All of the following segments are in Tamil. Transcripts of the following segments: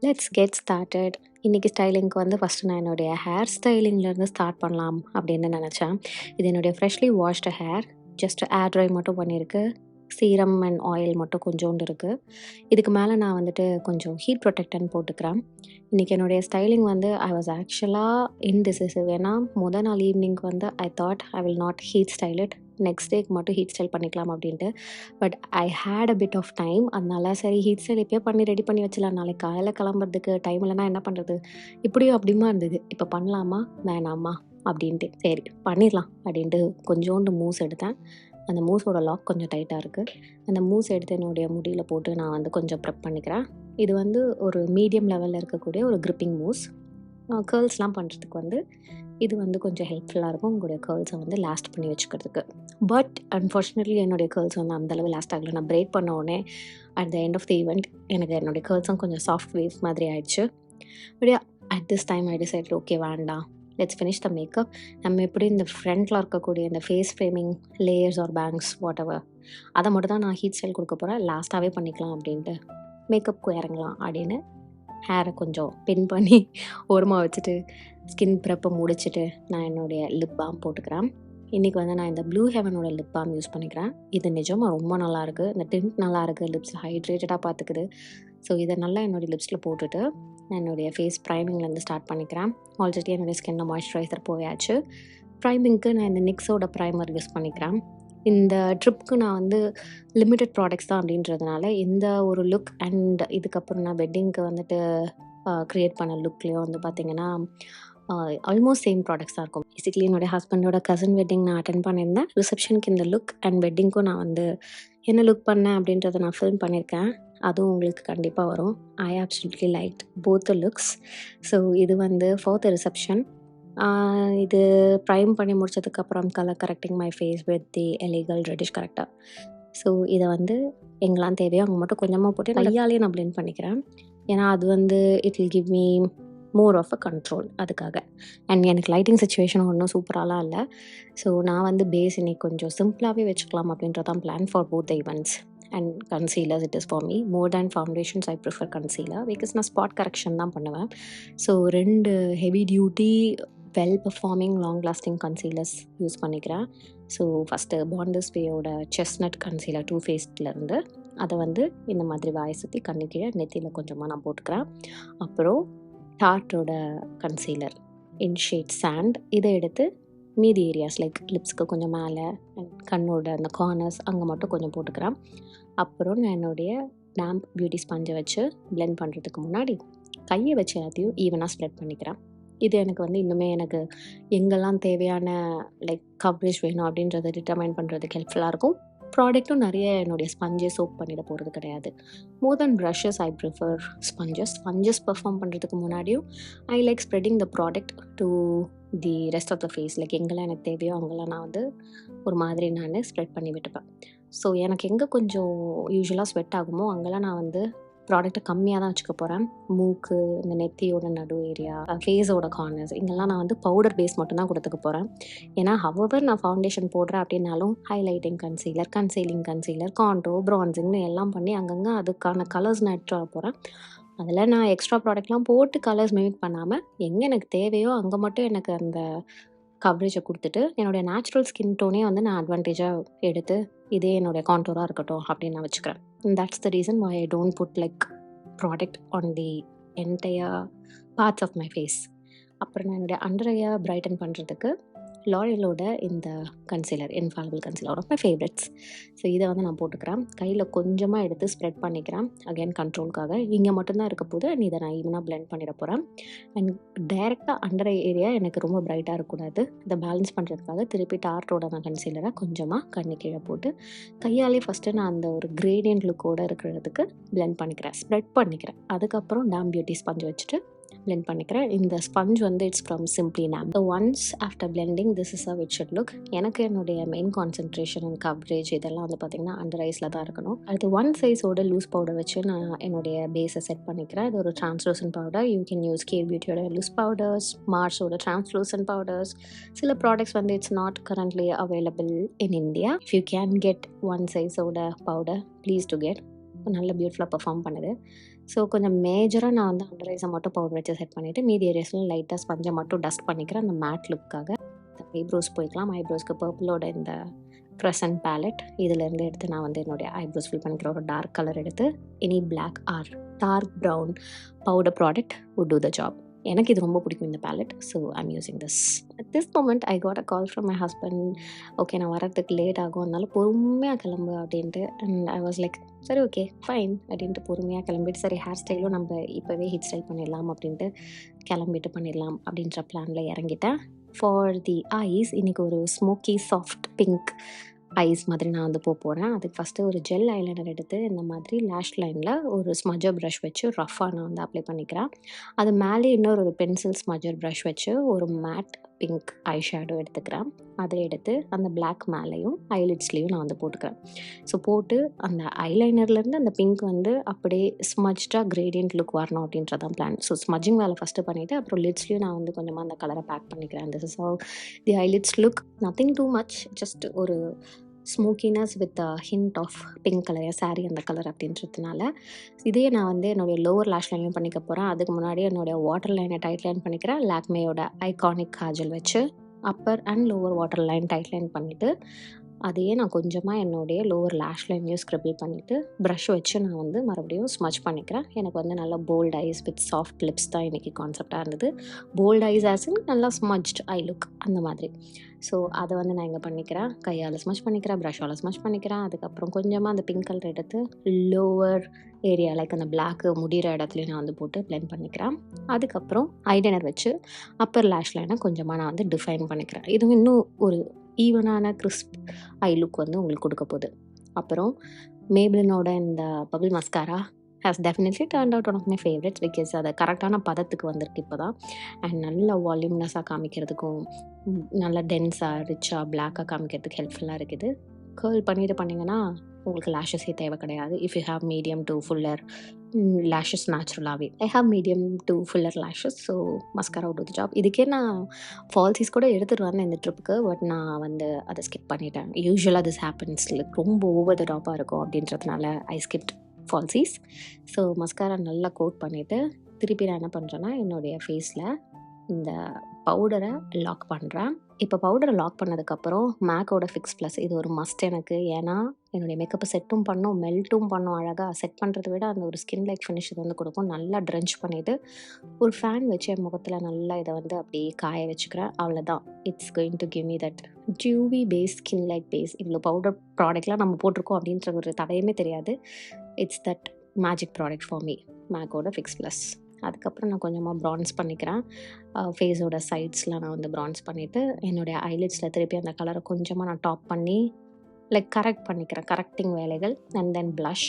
Let's get started. இன்றைக்கி ஸ்டைலிங்க்கு வந்து ஃபஸ்ட்டு நான் என்னுடைய ஹேர் ஸ்டைலிங்லேருந்து ஸ்டார்ட் பண்ணலாம் அப்படின்னு நினச்சேன். இது என்னுடைய ஃப்ரெஷ்லி வாஷ்டு ஹேர். ஜஸ்ட் ஏர் ட்ரை மட்டும் பண்ணியிருக்கு. சீரம் அண்ட் ஆயில் மட்டும் கொஞ்சோண்டு இருக்குது. இதுக்கு மேலே நான் வந்துட்டு கொஞ்சம் ஹீட் ப்ரொடெக்டன் போட்டுக்கிறேன். இன்றைக்கி என்னுடைய ஸ்டைலிங் வந்து ஐ வாஸ் ஆக்சுவலாக இன்டிசிசிவ். ஏன்னா நாள் ஈவினிங்க்கு வந்து I thought I will not heat style it. Next டேக்கு மட்டும் ஹீட் ஸ்டைல் பண்ணிக்கலாம் அப்படின்ட்டு. But I had a bit of time. அதனால சரி ஹீட் ஸ்டைல் இப்போயே பண்ணி ரெடி பண்ணி வச்சிடலாம். நாளைக்கு காலையில் கிளம்புறதுக்கு டைம் இல்லைனா என்ன பண்ணுறது, இப்படியும் அப்படியுமா இருந்தது. இப்போ பண்ணலாமா வேணாமா அப்படின்ட்டு சரி பண்ணிடலாம் அப்படின்ட்டு கொஞ்சோண்டு மூஸ் எடுத்தேன். அந்த மூஸோட லாக் கொஞ்சம் டைட்டாக இருக்குது. அந்த மூஸ் எடுத்து என்னுடைய முடியில் போட்டு நான் வந்து கொஞ்சம் ப்ரெப் பண்ணிக்கிறேன். இது வந்து ஒரு மீடியம் லெவலில் இருக்கக்கூடிய ஒரு கிரிப்பிங் மூஸ். கேர்ள்ஸ்லாம் பண்ணுறதுக்கு வந்து இது வந்து கொஞ்சம் ஹெல்ப்ஃபுல்லாக இருக்கும் உங்களுடைய கேர்ள்ஸை வந்து லாஸ்ட் பண்ணி வச்சுக்கிறதுக்கு. பட் அன்ஃபார்ச்சுனேட்லி என்னுடைய கேர்ள்ஸ் வந்து அந்தளவு லாஸ்ட் ஆகலை. நான் பிரேக் பண்ண உடனே at the end of the event எனக்கு என்னுடைய கேர்ள்ஸும் கொஞ்சம் சாஃப்ட் வேவ் மாதிரி ஆயிடுச்சு. But at this time I decide okay வேண்டாம், லெட்ஸ் ஃபினிஷ் த மேக்கப். நம்ம எப்படி இந்த ஃப்ரண்ட்டில் இருக்கக்கூடிய இந்த face framing layers or bangs whatever அதை மட்டும் தான் நான் ஹீட் ஸ்டைல் கொடுக்க போகிறேன். லாஸ்ட்டாகவே பண்ணிக்கலாம் அப்படின்ட்டு மேக்கப்புக்கு இறங்கலாம் அப்படின்னு ஹேரை கொஞ்சம் பின் பண்ணி ஓரமாக வச்சுட்டு ஸ்கின் ப்ரெப்பை முடிச்சுட்டு நான் என்னுடைய லிப் பாம் போட்டுக்கிறேன். இன்றைக்கி வந்து நான் இந்த ப்ளூ ஹெவனோட லிப் பாம் யூஸ் பண்ணிக்கிறேன். இது நிஜமாக ரொம்ப நல்லாயிருக்கு. இந்த டிண்ட் நல்லாயிருக்கு, லிப்ஸ் ஹைட்ரேட்டடாக பார்த்துக்குது. ஸோ இதை நல்லா என்னுடைய லிப்ஸில் போட்டுட்டு நான் என்னுடைய ஃபேஸ் ப்ரைமிங்லேருந்து ஸ்டார்ட் பண்ணிக்கிறேன். ஆல்ரெடி என்னுடைய ஸ்கின்னில் மாய்ஸ்சரைசர் போயாச்சு. ப்ரைமிங்க்கு நான் இந்த நிக்ஸோட ப்ரைமர் யூஸ் பண்ணிக்கிறேன். இந்த ட்ரிப்புக்கு நான் வந்து லிமிட்டட் ப்ராடக்ட்ஸ் தான் அப்படின்றதுனால இந்த ஒரு லுக் அண்ட் இதுக்கப்புறம் நான் வெட்டிங்க்கு வந்துட்டு க்ரியேட் பண்ண லுக்லேயும் வந்து பார்த்திங்கன்னா ஆல்மோஸ்ட் சேம் ப்ராடக்ட்ஸ் தான் இருக்கும். பேசிக்கலி என்னுடைய ஹஸ்பண்டோட கசின் வெட்டிங் நான் அட்டென்ட் பண்ணியிருந்தேன். ரிசப்ஷனுக்கு இந்த லுக் அண்ட் வெட்டிங்க்கும் நான் வந்து என்ன லுக் பண்ணேன் அப்படின்றத நான் ஃபில்ம் பண்ணியிருக்கேன். அதுவும் உங்களுக்கு கண்டிப்பாக வரும். I absolutely like both the looks. So இது வந்து ஃபார் த ரிசப்ஷன். இது ப்ரைம் பண்ணி முடிச்சதுக்கப்புறம் colour correcting my face with the எலிகல் ரெட்டிஷ் கரெக்டாக. ஸோ இதை வந்து எங்கெல்லாம் தேவையோ அங்கே மட்டும் கொஞ்சமாக போட்டு கையாலேயே நான் பிளெண்ட் பண்ணிக்கிறேன். ஏன்னா அது வந்து it will give me more of a control அதுக்காக. அண்ட் எனக்கு லைட்டிங் சுச்சுவேஷன் ஒன்றும் சூப்பராலாம் இல்லை. ஸோ நான் வந்து பேஸ் இன்னைக்கு கொஞ்சம் சிம்பிளாகவே வச்சுக்கலாம் அப்படின்றதான் plan for both the events. And concealers it is for me more than foundations. I prefer concealer because நான் ஸ்பாட் கரெக்ஷன் தான் பண்ணுவேன். So 2 heavy duty well performing long lasting concealers use பண்ணிக்கிறேன். ஸோ ஃபஸ்ட்டு பாண்டஸ் வேயோட செஸ்னட் கன்சீலர் 2 ஃபேஸ்ட்லேருந்து அதை வந்து இந்த மாதிரி வாயை சுற்றி கண்ணு கீழே நெத்தியில் கொஞ்சமாக நான் போட்டுக்கிறேன். அப்புறம் டார்ட்டோட கன்சீலர் இன் ஷேட் சாண்ட் இதை எடுத்து மீதி ஏரியாஸ் லைக் லிப்ஸ்க்கு கொஞ்சம் மேலே அண்ட் கண்ணோட அந்த கார்னர்ஸ் அங்கே மட்டும் கொஞ்சம் போட்டுக்கிறேன். அப்புறம் நான் என்னுடைய டேம்ப் பியூட்டி ஸ்பஞ்சை வச்சு பிளெண்ட் பண்ணுறதுக்கு முன்னாடி கையை வச்சு எல்லாத்தையும் ஈவனாக ஸ்ப்ரெட் பண்ணிக்கிறேன். இது எனக்கு வந்து இன்னுமே எனக்கு எங்கெல்லாம் தேவையான லைக் கவரேஜ் வேணும் அப்படின்றத டிட்டர்மைன் பண்ணுறதுக்கு ஹெல்ப்ஃபுல்லாக இருக்கும். ப்ராடக்ட்டும் நிறைய என்னுடைய ஸ்பஞ்சே சோப் பண்ணிட போகிறது கிடையாது. More than brushes I prefer sponges perform பண்ணுறதுக்கு முன்னாடியும் I like spreading the product to the rest of the face. Like எங்கெல்லாம் எனக்கு தேவையோ அங்கெல்லாம் நான் வந்து ஒரு மாதிரி நான் ஸ்ப்ரெட் பண்ணி விட்டுப்பேன். ஸோ எனக்கு எங்கே கொஞ்சம் யூஸ்வலாக ஸ்வெட் ஆகுமோ அங்கெல்லாம் நான் வந்து ப்ராடக்ட்டை கம்மியாக தான் வச்சுக்க போகிறேன். மூக்கு, இந்த நெத்தியோட நடு ஏரியா, ஃபேஸோட கார்னர்ஸ் இங்கெல்லாம் நான் வந்து பவுடர் பேஸ் மட்டும் தான் கொடுத்துக்க போகிறேன். ஏன்னா ஹவவர் நான் ஃபவுண்டேஷன் போடுறேன் அப்படின்னாலும் highlighting concealer, concealing concealer, contour, ப்ரான்சிங்னு எல்லாம் பண்ணி அங்கங்கே அதுக்கான கலர்ஸ் நான் எடுத்து வர போகிறேன். அதில் நான் எக்ஸ்ட்ரா ப்ராடக்ட்லாம் போட்டு கலர்ஸ் மிமிக் பண்ணாமல் எங்கே எனக்கு தேவையோ அங்கே மட்டும் எனக்கு அந்த கவரேஜை கொடுத்துட்டு என்னுடைய நேச்சுரல் ஸ்கின் டோனே வந்து நான் அட்வான்டேஜாக எடுத்து இதே என்னுடைய கான்டோராக இருக்கட்டும் அப்படின்னு நான் வச்சுக்கிறேன். That's the reason why I don't put like product on the entire parts of my face. அப்புறம் நான் என்னுடைய அண்டர் ஐயை பிரைட்டன் பண்ணுறதுக்கு லாரியலோட இந்த concealer infallible concealer of my favourites. So இதை வந்து நான் போட்டுக்கிறேன். கையில் கொஞ்சமாக எடுத்து ஸ்ப்ரெட் பண்ணிக்கிறேன். அகைன் கண்ட்ரோலுக்காக இங்கே மட்டும்தான் இருக்க போது இதை நான் ஈவனாக பிளெண்ட் பண்ணிட போகிறேன். அண்ட் டைரெக்டாக அண்டர் ஐ ஏரியா எனக்கு ரொம்ப பிரைட்டாக இருக்கக்கூடாது. இதை பேலன்ஸ் பண்ணுறதுக்காக திருப்பி டார்ட்டோட நான் கன்சீலரை கொஞ்சமாக கண்ணு கீழே போட்டு கையாலே ஃபஸ்ட்டு நான் அந்த ஒரு கிரேடியன்ட் லுக்கோடு இருக்கிறதுக்கு பிளெண்ட் பண்ணிக்கிறேன், ஸ்ப்ரெட் பண்ணிக்கிறேன். அதுக்கப்புறம் டேம் பியூட்டி ஸ்பஞ்ச் வச்சுட்டு பிளெண்ட் பண்ணிக்கிறேன். இந்த ஸ்பஞ்ச் வந்து இட்ஸ் ஃப்ரம் சிம்ப்ளி நாம். So once after blending this is it should look. எனக்கு என்னுடைய மெயின் கான்சென்ட்ரேஷன் அண்ட் கவரேஜ் இதெல்லாம் வந்து பார்த்திங்கன்னா அண்டர் ஐஸில் தான் இருக்கணும். அடுத்து 1 சைஸோட லூஸ் பவுடர் வச்சு நான் என்னுடைய பேஸை செட் பண்ணிக்கிறேன். இது ஒரு translucent powder. You can use K பியூட்டியோட லூஸ் பவுடர்ஸ், மார்ஸோட டிரான்ஸ்லூசன்ட் பவுடர்ஸ். சில ப்ராடக்ட்ஸ் வந்து it's not currently available in India. If you can get 1 சைஸோட பவுடர் ப்ளீஸ் டு கெட். நல்ல பியூட்டிஃபுல்லாக பெர்ஃபார்ம் பண்ணுது. ஸோ கொஞ்சம் மேஜராக நான் வந்து அண்டர் ஐஸை மட்டும் பவுடர் வச்சு செட் பண்ணிவிட்டு மீதி ஏரியாஸ்லாம் லைட்டாக ஸ்பஞ்சை மட்டும் டஸ்ட் பண்ணிக்கிறேன் அந்த மேட் லுக்காக. ஐப்ரோஸ் போய்க்கலாம். ஐப்ரோஸ்க்கு பர்பிளோட இந்த க்ரசன்ட் பேலட் இதிலேருந்து எடுத்து நான் வந்து என்னுடைய ஐப்ரோஸ் ஃபில் பண்ணிக்கிற ஒரு டார்க் கலர் எடுத்து any black or dark brown powder product would do the job. எனக்கு இது ரொம்ப பிடிக்கும் இந்த palette. So I'm using this. At this moment I got a call from my husband. Okay, நான் வரதுக்கு லேட் ஆகும், அதனால பொறுமையாக கிளம்பு அப்படின்ட்டு. அண்ட் ஐ வாஸ் லைக் சரி ஓகே ஃபைன் அப்படின்ட்டு பொறுமையாக கிளம்பிட்டு, சரி ஹேர் ஸ்டைலும் நம்ம இப்போவே ஹீட் ஸ்டைல் பண்ணிடலாம் அப்படின்ட்டு கிளம்பிட்டு பண்ணிடலாம் அப்படின்ற பிளானில் இறங்கிட்டேன். ஃபார் தி ஐஸ் இன்றைக்கி ஒரு ஸ்மோக்கி சாஃப்ட் பிங்க் ஐஸ் மாதிரி நான் வந்து போகிறேன். அதுக்கு ஃபஸ்ட்டு ஒரு ஜெல் ஐலைனர் எடுத்து இந்த மாதிரி லேஷ் லைனில் ஒரு ஸ்மஜர் ப்ரஷ் வச்சு ரஃப்பாக நான் வந்து அப்ளை பண்ணிக்கிறேன். அது மேலே இன்னொரு ஒரு பென்சில் ஸ்மஜர் ப்ரஷ் வச்சு ஒரு மேட் பிங்க் ஐ ஷேடோ எடுத்துக்கிறேன். அதை எடுத்து அந்த பிளாக் மேலேயும் ஐலிட்ஸ்லேயும் நான் வந்து போட்டுக்கிறேன். ஸோ போட்டு அந்த ஐலைனர்லேருந்து அந்த பிங்க் வந்து அப்படியே ஸ்மஜ்டாக கிரேடியன்ட் லுக் வரணும் அப்படின்றதான் பிளான். ஸோ ஸ்மஜிங் வேலை ஃபஸ்ட்டு பண்ணிவிட்டு அப்புறம் லிட்ஸ்லேயும் நான் வந்து கொஞ்சமாக அந்த கலரை பேக் பண்ணிக்கிறேன். This is how the eyelids look. Nothing too much, just ஒரு smokiness with hint of pink colour sari அந்த கலர் அப்படின்றதுனால இதையே நான் வந்து என்னுடைய லோவர் லேஷ் லைன்லையும் பண்ணிக்க போகிறேன். அதுக்கு முன்னாடி என்னுடைய வாட்டர் லைனை டைட் லைன் பண்ணிக்கிறேன். லாக்மேயோட ஐகானிக் காஜல் வச்சு upper and lower water line tight line பண்ணிவிட்டு அதையே நான் கொஞ்சமாக என்னுடைய லோவர் லேஷ் லைன்லையும் ஸ்க்ரிபிள் பண்ணிவிட்டு ப்ரஷ் வச்சு நான் வந்து மறுபடியும் ஸ்மச் பண்ணிக்கிறேன். எனக்கு வந்து நல்லா bold eyes with soft lips தான் இன்றைக்கி கான்செப்டாக இருந்தது. போல்ட் ஐஸ் ஆஸின் நல்லா ஸ்மஜ்ட் ஐ லுக் அந்த மாதிரி. ஸோ அதை வந்து நான் இங்கே பண்ணிக்கிறேன். கையால் ஸ்மச் பண்ணிக்கிறேன், ப்ரஷ்ஷால் ஸ்மச் பண்ணிக்கிறேன். அதுக்கப்புறம் கொஞ்சமாக அந்த பிங்க் கலர் எடுத்து லோவர் ஏரியா லைக் அந்த பிளாக்கு முடிகிற இடத்துலையும் நான் வந்து போட்டு பிளெண்ட் பண்ணிக்கிறேன். அதுக்கப்புறம் ஐலைனர் வச்சு அப்பர் லேஷ் லைனை கொஞ்சமாக நான் வந்து டிஃபைன் பண்ணிக்கிறேன். இதுவும் இன்னும் ஒரு ஈவனான கிறிஸ்ப் ஐ லுக் வந்து உங்களுக்கு கொடுக்க போகுது. அப்புறம் மேப்ளினோட இந்த bubble mascara has definitely turned out one of my favourites because அதை கரெக்டான பதத்துக்கு வந்திருக்கு இப்போ தான். அண்ட் நல்ல வால்யூம்னஸாக காமிக்கிறதுக்கும் நல்லா டென்ஸாக ரிச்சாக பிளாக்காக காமிக்கிறதுக்கு ஹெல்ப்ஃபுல்லாக இருக்குது. கேர்ள் பண்ணிட்டு பண்ணிங்கன்னா உங்களுக்கு லேஷஸே தேவை கிடையாது. If you have medium to fuller lashes நேச்சுரலாகவே I have medium to fuller lashes. So mascara would do the job. இதுக்கே நான் ஃபால்ஸீஸ் கூட எடுத்துகிட்டு வந்தேன் இந்த ட்ரிப்புக்கு. பட் நான் வந்து அதை ஸ்கிப் பண்ணிட்டேன். யூஸ்வலாக திஸ் ஹேப்பன்ஸ் லைக் ரொம்ப ஓவர் த டாப்பாக இருக்கும் அப்படின்றதுனால ஐ ஸ்கிப்ட் ஃபால்ஸீஸ். ஸோ மஸ்காரா நல்லா கோட் பண்ணிவிட்டு திருப்பி நான் என்ன பண்ணுறேன்னா என்னுடைய ஃபேஸில் இந்த பவுடரை லாக் பண்ணுறேன். இப்போ பவுடரை லாக் பண்ணதுக்கப்புறம் மேக்கோட ஃபிக்ஸ் ப்ளஸ் இது ஒரு மஸ்ட் எனக்கு. ஏன்னா என்னுடைய மேக்கப்பை செட்டும் பண்ணும், மெல்ட்டும் பண்ணும். அழகாக செட் பண்ணுறதை விட அந்த ஒரு ஸ்கின் லைக் ஃபினிஷ் இது வந்து கொடுக்கும். நல்லா ட்ரென்ச் பண்ணிவிட்டு ஒரு ஃபேன் வச்சு என் முகத்தில் நல்லா இதை வந்து அப்படியே காய வச்சுக்கிறேன். அவ்வளோதான். It's going to give me that dewy base skin like base. இவ்வளோ பவுடர் ப்ராடக்ட்லாம் நம்ம போட்டிருக்கோம் அப்படின்ற ஒரு தடையுமே தெரியாது. It's that magic product for me, மேக்கோட ஃபிக்ஸ் ப்ளஸ். அதுக்கப்புறம் நான் கொஞ்சமாக ப்ரான்ஸ் பண்ணிக்கிறேன். ஃபேஸோட சைட்ஸ்லாம் நான் வந்து ப்ரான்ஸ் பண்ணிவிட்டு என்னுடைய ஐலிட்ஸில் திருப்பி அந்த கலரை கொஞ்சமாக நான் டாப் பண்ணி லைக் கரெக்ட் பண்ணிக்கிறேன். கரெக்டிங் வேலைகள். அண்ட் தென் ப்ளஷ்,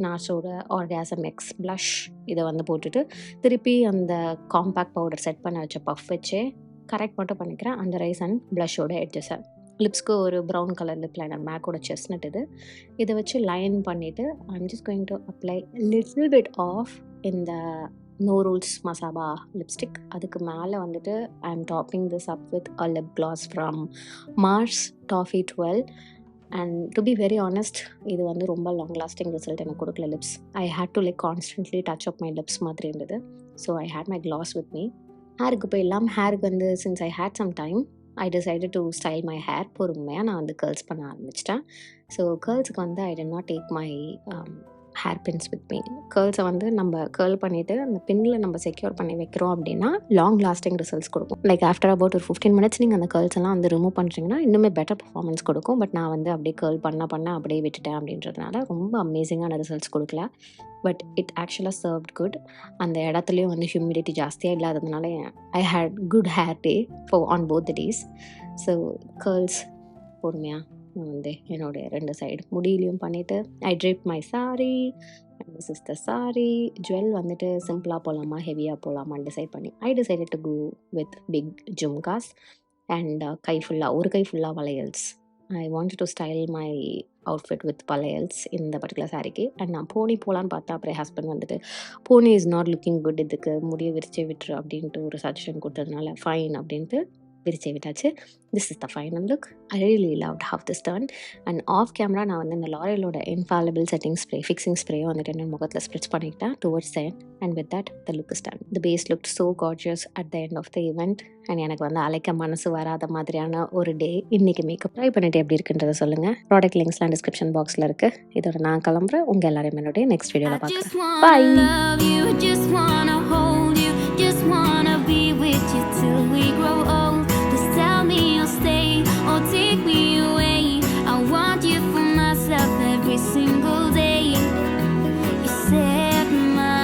நார்ஸோட ஆர்காசம் எக்ஸ் ப்ளஷ் இதை வந்து போட்டுட்டு திருப்பி அந்த காம்பேக்ட் பவுடர் செட் பண்ண வச்ச பஃப் வச்சே கரெக்ட் மட்டும் பண்ணிக்கிறேன் அண்டர் ஐஸ் அண்ட் ப்ளஷோட எட்ஜஸை. லிப்ஸ்க்கு ஒரு ப்ரௌன் கலர் லிப் லைனர் மேக்கோட செஸ்னட் இது. இதை வச்சு லைன் பண்ணிவிட்டு I'm just going to apply little bit of இந்த நோ ரூல்ஸ் மசாபா லிப்ஸ்டிக். அதுக்கு மேலே வந்துட்டு I am topping this up with a lip gloss from Mars toffee 12. And to be very honest இது வந்து ரொம்ப லாங் லாஸ்டிங் ரிசல்ட் எனக்கு கொடுக்கல. Lips I had to like constantly touch up my lips மாதிரி இருந்தது. So I had my gloss with me. ஹேருக்கு போயிடலாம். ஹேருக்கு வந்து since I had some time I decided to style my hair. பொறுமையாக நான் வந்து கேர்ள்ஸ் பண்ண ஆரம்பிச்சிட்டேன். ஸோ கேர்ள்ஸுக்கு வந்து I did not take my hair pins with me. கேர்ள்ஸை வந்து நம்ம கேர்ள் பண்ணிவிட்டு அந்த பின்னில் நம்ம செக்யூர் பண்ணி வைக்கிறோம் அப்படின்னா லாங் லாஸ்டிங் ரிசல்ட்ஸ் கொடுக்கும். லைக் ஆஃப்டர் அபவுட் ஒரு 15 மினிட்ஸ் நீங்கள் அந்த கேர்ள்ஸ் எல்லாம் வந்து ரிமூவ் பண்ணுறீங்கன்னா இன்னுமே பெட்டர் பர்ஃபார்மன்ஸ் கொடுக்கும். பட் நான் வந்து அப்படியே கேர்ள் பண்ண அப்படியே விட்டுட்டேன் அப்படின்றதுனால ரொம்ப அமேசிங்கான ரிசல்ட்ஸ் கொடுக்கல. பட் இட் ஆக்சுவலாக சர்வ்ட் குட். அந்த இடத்துலையும் வந்து ஹியூமிடிட்டி ஜாஸ்தியாக இல்லாததுனால I had good hair day for on both the days. So curls பொறுமையாக நான் வந்து என்னுடைய 2 சைடு முடியிலையும் பண்ணிவிட்டு I drape my sari. This is the sari. Jewel வந்துட்டு சிம்பிளாக போகலாமா ஹெவியாக போகலாமான்னு டிசைட் பண்ணி I decided to go with big jhumkas and ஒரு கை ஃபுல்லாக வளையல்ஸ். I want to style my outfit with வளையல்ஸ் இந்த பர்டிகுலர் சாரிக்கு. அண்ட் நான் போனி போகலான்னு பார்த்தா அப்புறம் ஹஸ்பண்ட் வந்துட்டு pony is not looking good, இதுக்கு முடிய விரிச்சே விட்டுரு அப்படின்ட்டு ஒரு சஜஷன் கொடுத்ததுனால ஃபைன் அப்படின்ட்டு விரிச்சு விட்டாச்சு. This is the final look. I really loved how this turn. And off camera நான் வந்து இந்த லாரியலோட இன்ஃபாலிபிள் செட்டிங் ஸ்ப்ரே ஃபிக்ஸிங் ஸ்ப்ரேயை வந்துட்டு என் முகத்தில் ஸ்ப்ரிட்ச் பண்ணிக்கிட்டேன் towards the end. And with that the look is done. The base look so gorgeous at the end of the event. And எனக்கு வந்து அழைக்க மனசு வராத மாதிரியான ஒரு டே. இன்னைக்கு மேக்கப் ட்ரை பண்ணிட்டு எப்படி இருக்குன்றதை சொல்லுங்கள். ப்ராடக்ட் லிங்க்ஸ்லாம் டிஸ்கிரிப்ஷன் பாக்ஸில் இருக்குது. இதோட நான் கிளம்புறேன். உங்கள் எல்லாரையும் என்னுடைய நெக்ஸ்ட் வீடியோவில் பார்க்குறேன். பாய்.